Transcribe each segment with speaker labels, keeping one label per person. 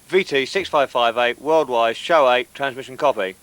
Speaker 1: VT6558, Worldwise, Show 8, transmission copy.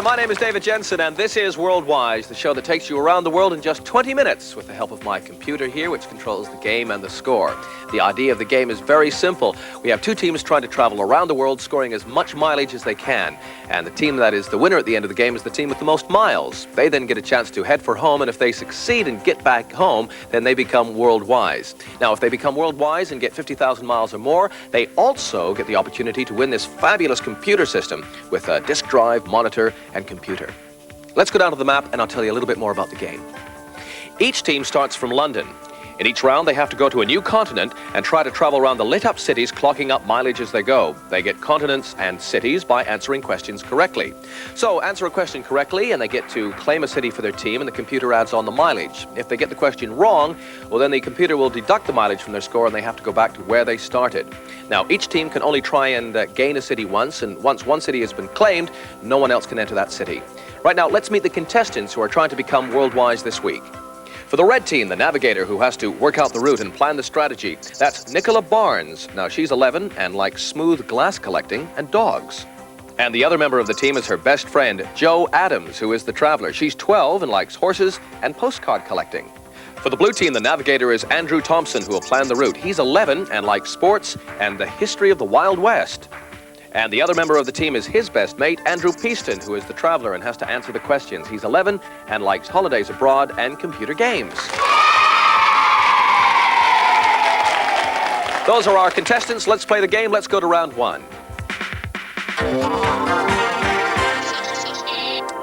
Speaker 2: My name is David Jensen, and this is Worldwise, the show that takes you around the world in just 20 minutes with the help of my computer here, which controls the game and the score. The idea of the game is very simple. We have two teams trying to travel around the world, scoring as much mileage as they can. And the team that is the winner at the end of the game is the team with the most miles. They then get a chance to head for home, and if they succeed and get back home, then they become Worldwise. Now, if they become Worldwise and get 50,000 miles or more, they also get the opportunity to win this fabulous computer system with a disk drive, monitor, and computer. Let's go down to the map and I'll tell you a little bit more about the game. Each team starts from London. In each round, they have to go to a new continent and try to travel around the lit-up cities, clocking up mileage as they go. They get continents and cities by answering questions correctly. So, answer a question correctly, and they get to claim a city for their team, and the computer adds on the mileage. If they get the question wrong, well, then the computer will deduct the mileage from their score, and they have to go back to where they started. Now, each team can only try and gain a city once, and once one city has been claimed, no one else can enter that city. Right now, let's meet the contestants who are trying to become Worldwise this week. For the red team, the navigator who has to work out the route and plan the strategy, that's McCullagh Barnes. Now, she's 11 and likes smooth glass collecting and dogs. And the other member of the team is her best friend, Jo Adams, who is the traveler. She's 12 and likes horses and postcard collecting. For the blue team, the navigator is Andrew Thompson, who will plan the route. He's 11 and likes sports and the history of the Wild West. And the other member of the team is his best mate, Andrew Peaston, who is the traveler and has to answer the questions. He's 11 and likes holidays abroad and computer games. Those are our contestants. Let's play the game. Let's go to round one.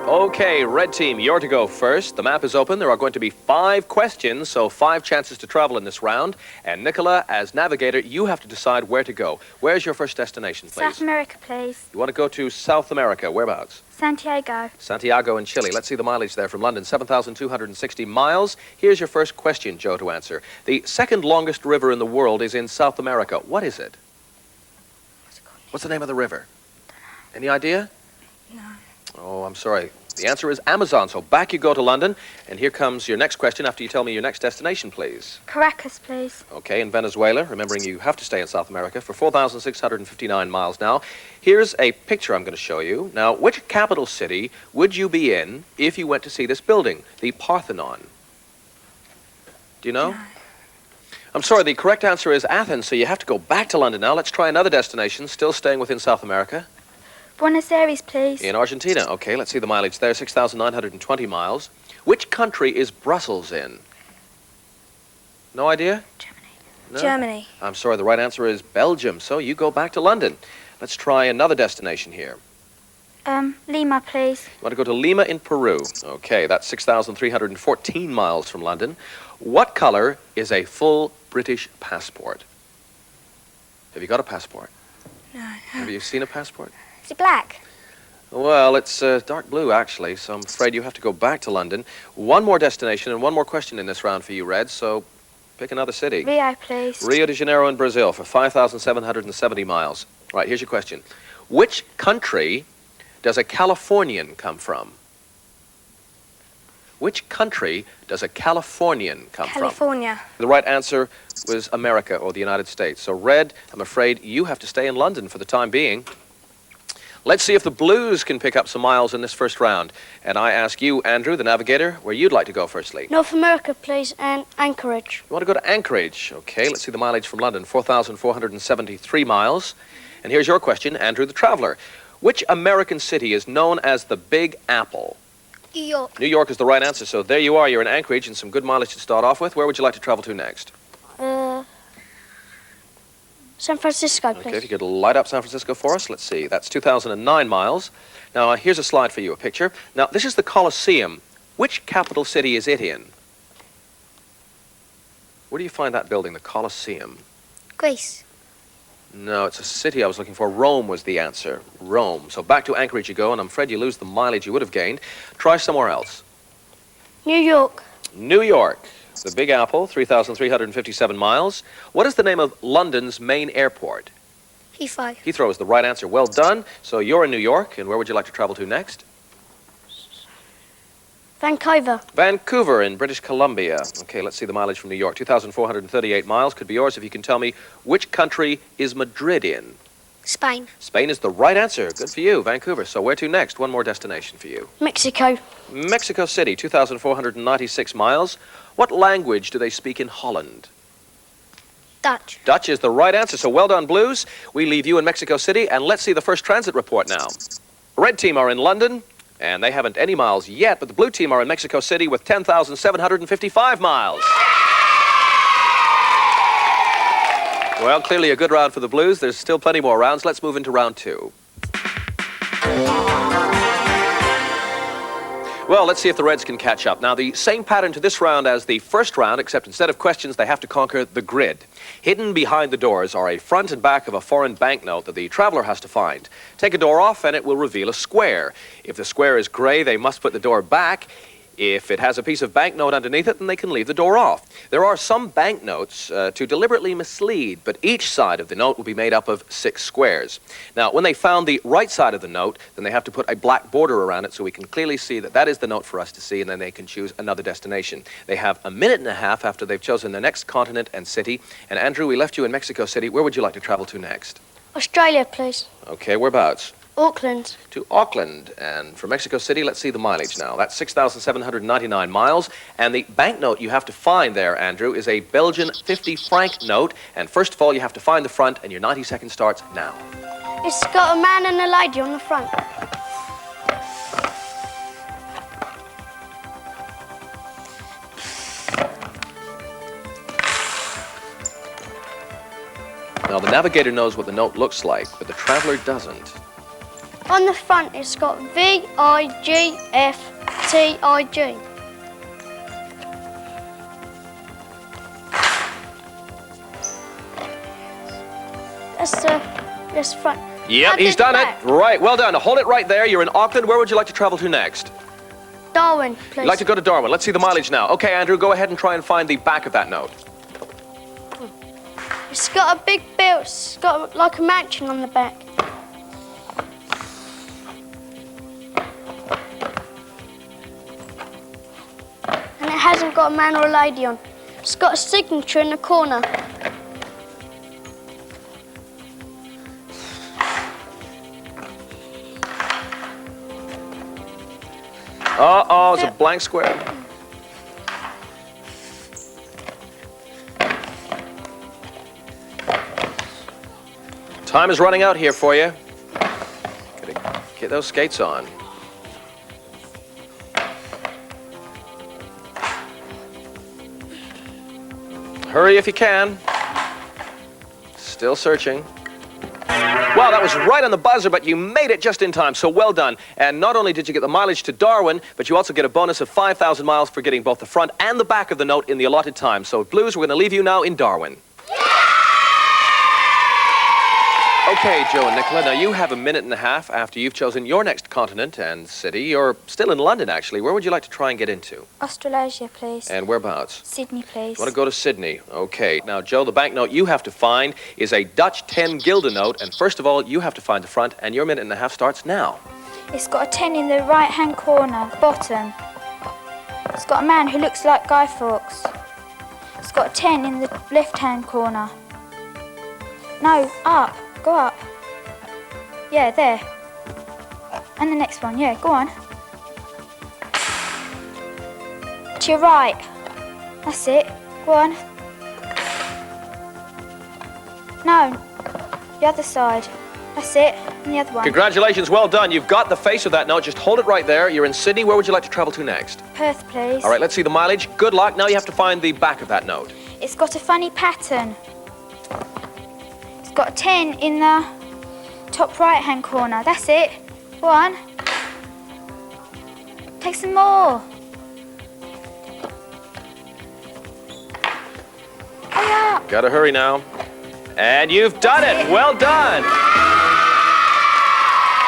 Speaker 2: Okay, red team, you're to go first. The map is open. There are going to be 5 questions, so 5 chances to travel in this round. And McCullagh, as navigator, you have to decide where to go. Where's your first destination, please?
Speaker 3: South America, please.
Speaker 2: You want to go to South America. Whereabouts?
Speaker 3: Santiago.
Speaker 2: Santiago in Chile. Let's see the mileage there from London, 7,260 miles. Here's your first question, Joe, to answer. The second longest river in the world is in South America. What is it? What's the name of the river? Any idea?
Speaker 3: No.
Speaker 2: Oh, I'm sorry. The answer is Amazon. So back you go to London, and here comes your next question after you tell me your next destination, please.
Speaker 3: Caracas, please.
Speaker 2: Okay, in Venezuela, remembering you have to stay in South America for 4,659 miles now. Here's a picture I'm going to show you. Now, which capital city would you be in if you went to see this building, the Parthenon? Do you know?
Speaker 3: No.
Speaker 2: I'm sorry, the correct answer is Athens, so you have to go back to London now. Let's try another destination, still staying within South America.
Speaker 3: Buenos Aires, please.
Speaker 2: In Argentina. Okay, let's see the mileage there, 6,920 miles. Which country is Brussels in? No idea?
Speaker 3: Germany.
Speaker 2: No?
Speaker 3: Germany.
Speaker 2: I'm sorry, the right answer is Belgium, so you go back to London. Let's try another destination here.
Speaker 3: Lima, please.
Speaker 2: You want to go to Lima in Peru. Okay, that's 6,314 miles from London. What color is a full British passport? Have you got a passport?
Speaker 3: No.
Speaker 2: Have you seen a passport?
Speaker 3: Is it black?
Speaker 2: Well, it's dark blue, actually, so I'm afraid you have to go back to London. One more destination and one more question in this round for you, Red, so pick another city.
Speaker 3: Rio, please.
Speaker 2: Rio de Janeiro in Brazil for 5,770 miles. All right, here's your question. Which country does a Californian come from? Which country does a Californian come from?
Speaker 3: California.
Speaker 2: The right answer was America, or the United States. So, Red, I'm afraid you have to stay in London for the time being. Let's see if the Blues can pick up some miles in this first round. And I ask you, Andrew, the navigator, where you'd like to go firstly.
Speaker 3: North America, please, and Anchorage.
Speaker 2: You want to go to Anchorage. Okay, let's see the mileage from London, 4,473 miles. And here's your question, Andrew the traveler. Which American city is known as the Big Apple?
Speaker 3: New York.
Speaker 2: New York is the right answer, so there you are. You're in Anchorage and some good mileage to start off with. Where would you like to travel to next?
Speaker 3: San Francisco, please.
Speaker 2: Okay, if you could light up San Francisco for us. Let's see. That's 2,009 miles. Now, here's a slide for you, a picture. Now, this is the Colosseum. Which capital city is it in? Where do you find that building, the Colosseum?
Speaker 3: Greece.
Speaker 2: No, it's a city I was looking for. Rome was the answer. Rome. So back to Anchorage you go, and I'm afraid you lose the mileage you would have gained. Try somewhere else.
Speaker 3: New York.
Speaker 2: New York. The Big Apple, 3,357 miles. What is the name of London's main airport?
Speaker 3: Heathrow.
Speaker 2: Heathrow is the right answer. Well done. So you're in New York, and where would you like to travel to next?
Speaker 3: Vancouver.
Speaker 2: Vancouver in British Columbia. Okay, let's see the mileage from New York. 2,438 miles. Could be yours if you can tell me which country is Madrid in.
Speaker 3: Spain.
Speaker 2: Spain is the right answer. Good for you, Vancouver. So where to next? One more destination for you.
Speaker 3: Mexico.
Speaker 2: Mexico City, 2,496 miles. What language do they speak in Holland?
Speaker 3: Dutch.
Speaker 2: Dutch is the right answer. So well done, Blues. We leave you in Mexico City, and let's see the first transit report now. Red team are in London, and they haven't any miles yet, but the blue team are in Mexico City with 10,755 miles. Well, clearly a good round for the Blues. There's still plenty more rounds. Let's move into round two. Well, let's see if the Reds can catch up. Now, the same pattern to this round as the first round, except instead of questions, they have to conquer the grid. Hidden behind the doors are a front and back of a foreign banknote that the traveler has to find. Take a door off and it will reveal a square. If the square is gray, they must put the door back. If it has a piece of banknote underneath it, then they can leave the door off. There are some banknotes to deliberately mislead, but each side of the note will be made up of 6 squares. Now, when they found the right side of the note, then they have to put a black border around it so we can clearly see that that is the note for us to see, and then they can choose another destination. They have a minute and a half after they've chosen their next continent and city. And Andrew, we left you in Mexico City. Where would you like to travel to next?
Speaker 3: Australia, please.
Speaker 2: Okay, whereabouts?
Speaker 3: Auckland.
Speaker 2: To Auckland. And from Mexico City, let's see the mileage now. That's 6,799 miles. And the banknote you have to find there, Andrew, is a Belgian 50-franc note. And first of all, you have to find the front, and your 90 seconds starts now.
Speaker 3: It's got a man and a lady on the front.
Speaker 2: Now, the navigator knows what the note looks like, but the traveler doesn't.
Speaker 3: On the front, it's got VIGFTIG. That's the front.
Speaker 2: Yep, he's done it. Right, well done. Hold it right there. You're in Auckland. Where would you like to travel to next?
Speaker 3: Darwin, please.
Speaker 2: You'd like to go to Darwin. Let's see the mileage now. Okay, Andrew, go ahead and try and find the back of that note.
Speaker 3: It's got a big bill. It's got like a mansion on the back. And it hasn't got a man or a lady on. It's got a signature in the corner.
Speaker 2: Uh-oh, it's a blank square. Time is running out here for you. Gotta get those skates on. Hurry if you can. Still searching. Well, that was right on the buzzer, but you made it just in time, so well done. And not only did you get the mileage to Darwin, but you also get a bonus of 5,000 miles for getting both the front and the back of the note in the allotted time. So, Blues, we're going to leave you now in Darwin. Okay, Joe and Nicola, now you have a minute and a half after you've chosen your next continent and city. You're still in London, actually. Where would you like to try and get into?
Speaker 3: Australasia, please.
Speaker 2: And whereabouts?
Speaker 3: Sydney, please.
Speaker 2: You want to go to Sydney? Okay. Now, Joe, the banknote you have to find is a Dutch 10 guilder note, and first of all, you have to find the front, and your minute and a half starts now.
Speaker 4: It's got a 10 in the right-hand corner, bottom. It's got a man who looks like Guy Fawkes. It's got a 10 in the left-hand corner. No, up. Go up. Yeah, there. And the next one, yeah, go on. To your right. That's it. Go on. No, the other side. That's it. And the other one.
Speaker 2: Congratulations, well done. You've got the face of that note. Just hold it right there. You're in Sydney. Where would you like to travel to next?
Speaker 4: Perth, please.
Speaker 2: All right, let's see the mileage. Good luck. Now you have to find the back of that note.
Speaker 4: It's got a funny pattern. It's got a 10 in the top right-hand corner. That's it. Go on. Take some more. Hurry up.
Speaker 2: Gotta hurry now. And you've done it. Well done.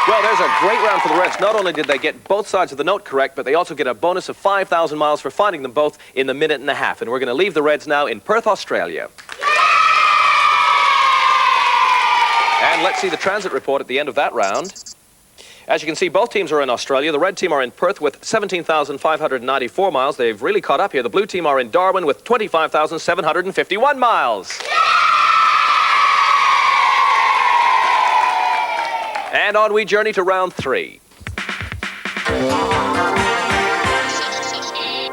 Speaker 2: Well, there's a great round for the Reds. Not only did they get both sides of the note correct, but they also get a bonus of 5,000 miles for finding them both in the minute and a half. And we're going to leave the Reds now in Perth, Australia. And let's see the transit report at the end of that round. As you can see, both teams are in Australia. The red team are in Perth with 17,594 miles. They've really caught up here. The blue team are in Darwin with 25,751 miles. And on we journey to round 3.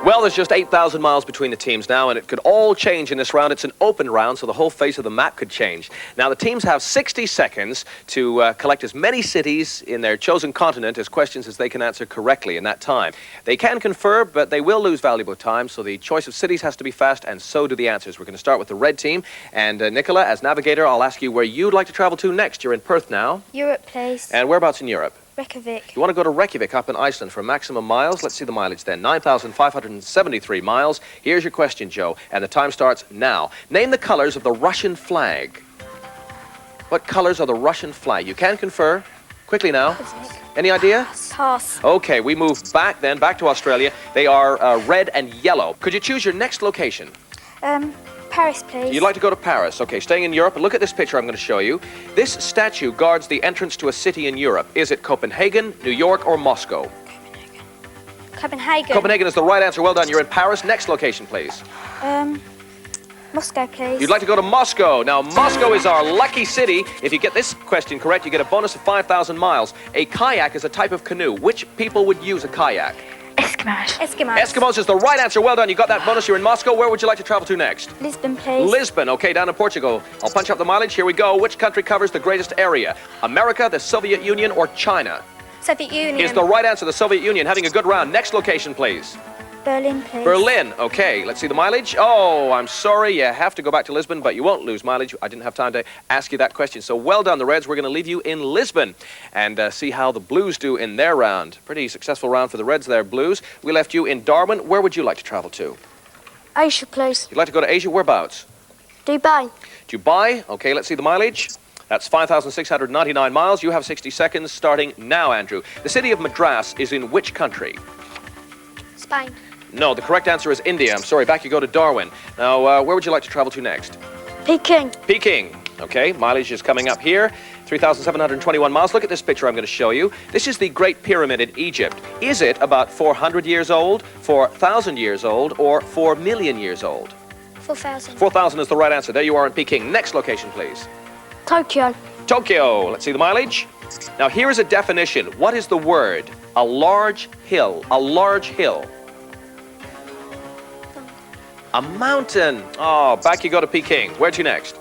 Speaker 2: Well, there's just 8,000 miles between the teams now, and it could all change in this round. It's an open round, so the whole face of the map could change. Now, the teams have 60 seconds to collect as many cities in their chosen continent as questions as they can answer correctly in that time. They can confer, but they will lose valuable time, so the choice of cities has to be fast, and so do the answers. We're going to start with the red team, and McCullagh, as navigator, I'll ask you where you'd like to travel to next. You're in Perth now.
Speaker 4: Europe, please.
Speaker 2: And whereabouts in Europe?
Speaker 4: Reykjavik.
Speaker 2: You want to go to Reykjavik up in Iceland for maximum miles? Let's see the mileage then. 9,573 miles. Here's your question, Joe, and the time starts now. Name the colors of the Russian flag. What colors are the Russian flag? You can confer. Quickly now. Any idea?
Speaker 4: Pass.
Speaker 2: Okay, we move back then, back to Australia. They are red and yellow. Could you choose your next location?
Speaker 4: Paris, please.
Speaker 2: You'd like to go to Paris. Okay, staying in Europe. Look at this picture I'm going to show you. This statue guards the entrance to a city in Europe. Is it Copenhagen, New York, or Moscow?
Speaker 4: Copenhagen.
Speaker 2: Copenhagen is the right answer. Well done. You're in Paris. Next location, please.
Speaker 4: Moscow, please.
Speaker 2: You'd like to go to Moscow. Now, Moscow is our lucky city. If you get this question correct, you get a bonus of 5,000 miles. A kayak is a type of canoe. Which people would use a kayak?
Speaker 4: Eskimos. Eskimos.
Speaker 2: Eskimos is the right answer. Well done. You got that bonus. You're in Moscow. Where would you like to travel to next?
Speaker 4: Lisbon, please.
Speaker 2: Lisbon. Okay, down in Portugal. I'll punch up the mileage. Here we go. Which country covers the greatest area? America, the Soviet Union, or China?
Speaker 3: Soviet Union.
Speaker 2: Is the right answer the Soviet Union. Having a good round. Next location, please.
Speaker 4: Berlin, please.
Speaker 2: Berlin. Okay, let's see the mileage. Oh, I'm sorry. You have to go back to Lisbon, but you won't lose mileage. I didn't have time to ask you that question. So well done, the Reds. We're going to leave you in Lisbon and see how the Blues do in their round. Pretty successful round for the Reds there, Blues. We left you in Darwin. Where would you like to travel to?
Speaker 3: Asia, please.
Speaker 2: You'd like to go to Asia. Whereabouts?
Speaker 3: Dubai.
Speaker 2: Dubai. Okay, let's see the mileage. That's 5,699 miles. You have 60 seconds starting now, Andrew. The city of Madras is in which country?
Speaker 3: Spain.
Speaker 2: No, the correct answer is India. I'm sorry, back you go to Darwin. Now, where would you like to travel to next?
Speaker 3: Peking.
Speaker 2: Peking. Okay, mileage is coming up here. 3,721 miles. Look at this picture I'm going to show you. This is the Great Pyramid in Egypt. Is it about 400 years old, 4,000 years old, or 4 million years old?
Speaker 3: 4,000.
Speaker 2: 4,000 is the right answer. There you are in Peking. Next location, please.
Speaker 3: Tokyo.
Speaker 2: Tokyo. Let's see the mileage. Now, here is a definition. What is the word? A large hill. A large hill. A mountain. Oh, back you go to Peking. Where to next?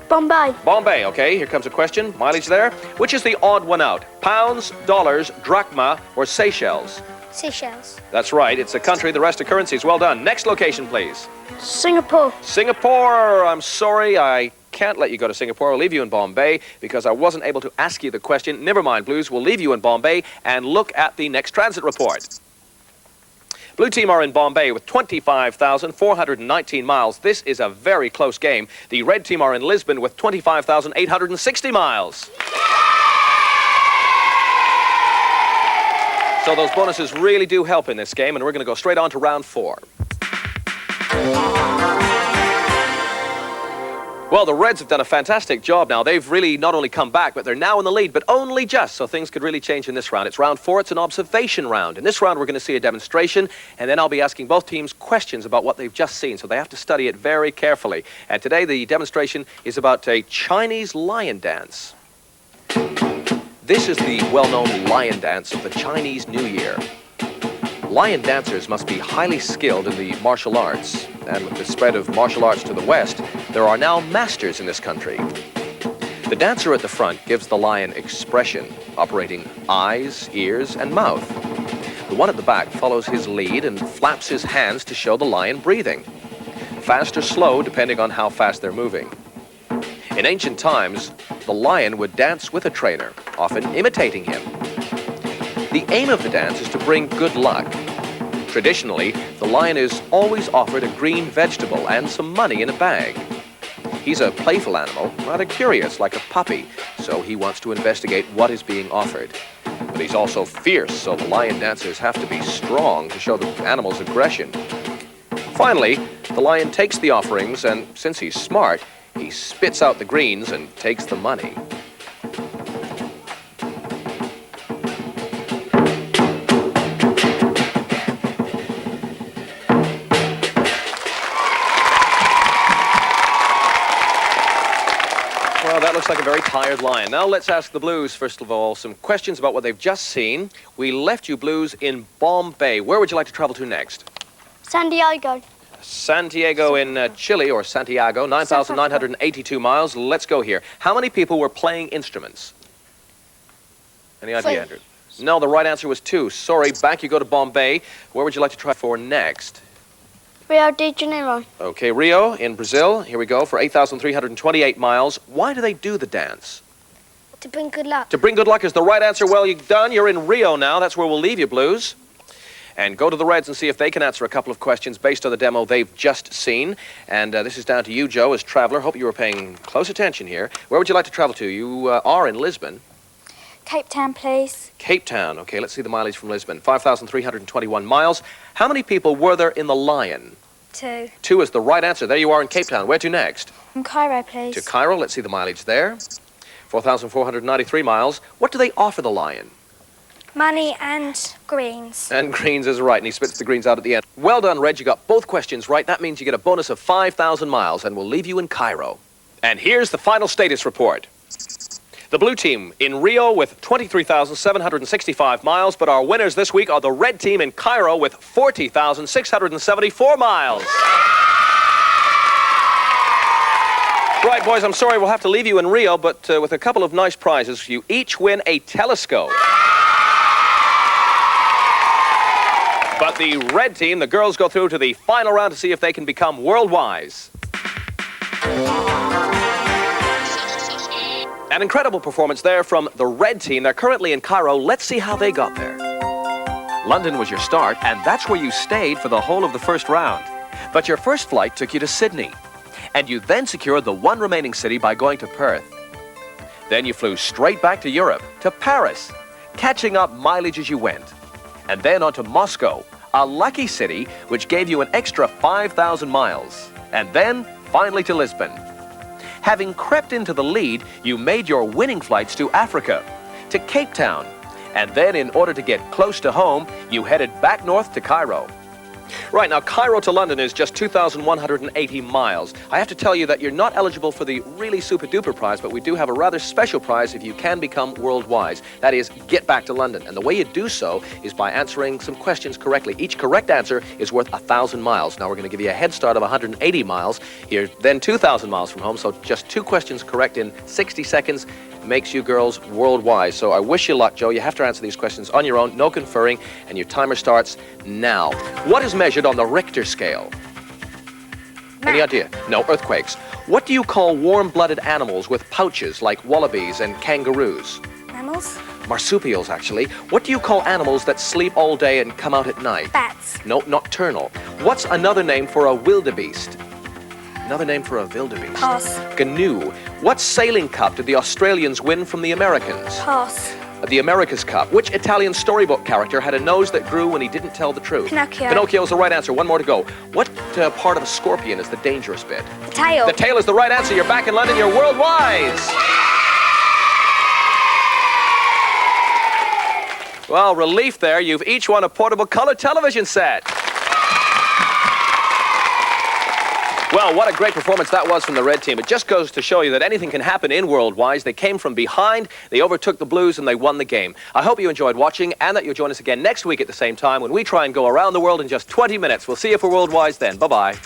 Speaker 3: Bombay.
Speaker 2: Bombay. Okay, here comes a question. Mileage there. Which is the odd one out? Pounds, dollars, drachma, or Seychelles?
Speaker 3: Seychelles.
Speaker 2: That's right. It's a country. The rest are currencies. Well done. Next location, please.
Speaker 3: Singapore.
Speaker 2: Singapore. I'm sorry. I can't let you go to Singapore. I'll leave you in Bombay because I wasn't able to ask you the question. Never mind, Blues. We'll leave you in Bombay and look at the next transit report. Blue team are in Bombay with 25,419 miles. This is a very close game. The red team are in Lisbon with 25,860 miles. So those bonuses really do help in this game, and we're going to go straight on to round 4. Well, the Reds have done a fantastic job now. They've really not only come back, but they're now in the lead, but only just, so things could really change in this round. It's round 4. It's an observation round. In this round, we're going to see a demonstration, and then I'll be asking both teams questions about what they've just seen, so they have to study it very carefully. And today, the demonstration is about a Chinese lion dance. This is the well-known lion dance of the Chinese New Year. Lion dancers must be highly skilled in the martial arts, and with the spread of martial arts to the West, there are now masters in this country. The dancer at the front gives the lion expression, operating eyes, ears, and mouth. The one at the back follows his lead and flaps his hands to show the lion breathing. Fast or slow, depending on how fast they're moving. In ancient times, the lion would dance with a trainer, often imitating him. The aim of the dance is to bring good luck. Traditionally, the lion is always offered a green vegetable and some money in a bag. He's a playful animal, rather curious, like a puppy, so he wants to investigate what is being offered. But he's also fierce, so the lion dancers have to be strong to show the animal's aggression. Finally, the lion takes the offerings, and since he's smart, he spits out the greens and takes the money. Well, that looks like a very tired lion. Now let's ask the Blues, first of all, some questions about what they've just seen. We left you, Blues, in Bombay. Where would you like to travel to next?
Speaker 3: Santiago.
Speaker 2: Santiago in Chile, or Santiago, 9,982 miles. Let's go here. How many people were playing instruments? Any idea, Andrew? No, the right answer was 2. Sorry, back you go to Bombay. Where would you like to try for next?
Speaker 3: Rio de Janeiro.
Speaker 2: Okay, Rio in Brazil. Here we go for 8,328 miles. Why do they do the dance?
Speaker 3: To bring good luck.
Speaker 2: To bring good luck is the right answer. Well, you've done. You're in Rio now. That's where we'll leave you, Blues. And go to the Reds and see if they can answer a couple of questions based on the demo they've just seen. And this is down to you, Joe, as traveler. Hope you were paying close attention here. Where would you like to travel to? You are in Lisbon.
Speaker 4: Cape Town, please.
Speaker 2: Cape Town. Okay, let's see the mileage from Lisbon. 5,321 miles. How many people were there in the Lion?
Speaker 4: 2.
Speaker 2: 2 is the right answer. There you are in Cape Town. Where to next?
Speaker 4: From Cairo, please.
Speaker 2: To Cairo. Let's see the mileage there. 4,493 miles. What do they offer the Lion?
Speaker 3: Money and greens.
Speaker 2: And greens is right, and he spits the greens out at the end. Well done, Reg. You got both questions right. That means you get a bonus of 5,000 miles, and we'll leave you in Cairo. And here's the final status report. The blue team in Rio with 23,765 miles, but our winners this week are the red team in Cairo with 40,674 miles. Right, boys, I'm sorry we'll have to leave you in Rio, but with a couple of nice prizes. You each win a telescope. But the red team, the girls, go through to the final round to see if they can become Worldwise. An incredible performance there from the red team. They're currently in Cairo. Let's see how they got there. London was your start, and that's where you stayed for the whole of the first round. But your first flight took you to Sydney, and you then secured the one remaining city by going to Perth. Then you flew straight back to Europe, to Paris, catching up mileage as you went. And then on to Moscow, a lucky city which gave you an extra 5,000 miles. And then finally to Lisbon. Having crept into the lead, you made your winning flights to Africa, to Cape Town. And then in order to get close to home, you headed back north to Cairo. Right, now Cairo to London is just 2,180 miles. I have to tell you that you're not eligible for the really super-duper prize, but we do have a rather special prize if you can become Worldwise. That is, get back to London. And the way you do so is by answering some questions correctly. Each correct answer is worth 1,000 miles. Now we're going to give you a head start of 180 miles. You're then 2,000 miles from home, so just 2 questions correct in 60 seconds makes you girls Worldwise. So I wish you luck, Joe. You have to answer these questions on your own, no conferring, and your timer starts now. What is measured on the Richter scale? Any idea? No, earthquakes. What do you call warm-blooded animals with pouches like wallabies and kangaroos?
Speaker 3: Mammals?
Speaker 2: Marsupials, actually. What do you call animals that sleep all day and come out at night?
Speaker 3: Bats.
Speaker 2: No, nocturnal. What's another name for a wildebeest? Another name for a wildebeest.
Speaker 3: Pass.
Speaker 2: Canoe. What sailing cup did the Australians win from the Americans?
Speaker 3: Pass.
Speaker 2: The America's Cup. Which Italian storybook character had a nose that grew when he didn't tell the truth?
Speaker 3: Pinocchio.
Speaker 2: Pinocchio is the right answer. One more to go. What part of a scorpion is the dangerous bit?
Speaker 3: The tail.
Speaker 2: The tail is the right answer. You're back in London. You're Worldwise. Well, relief there. You've each won a portable color television set. Well, what a great performance that was from the red team. It just goes to show you that anything can happen in Worldwise. They came from behind, they overtook the Blues, and they won the game. I hope you enjoyed watching, and that you'll join us again next week at the same time when we try and go around the world in just 20 minutes. We'll see you for Worldwise then. Bye-bye.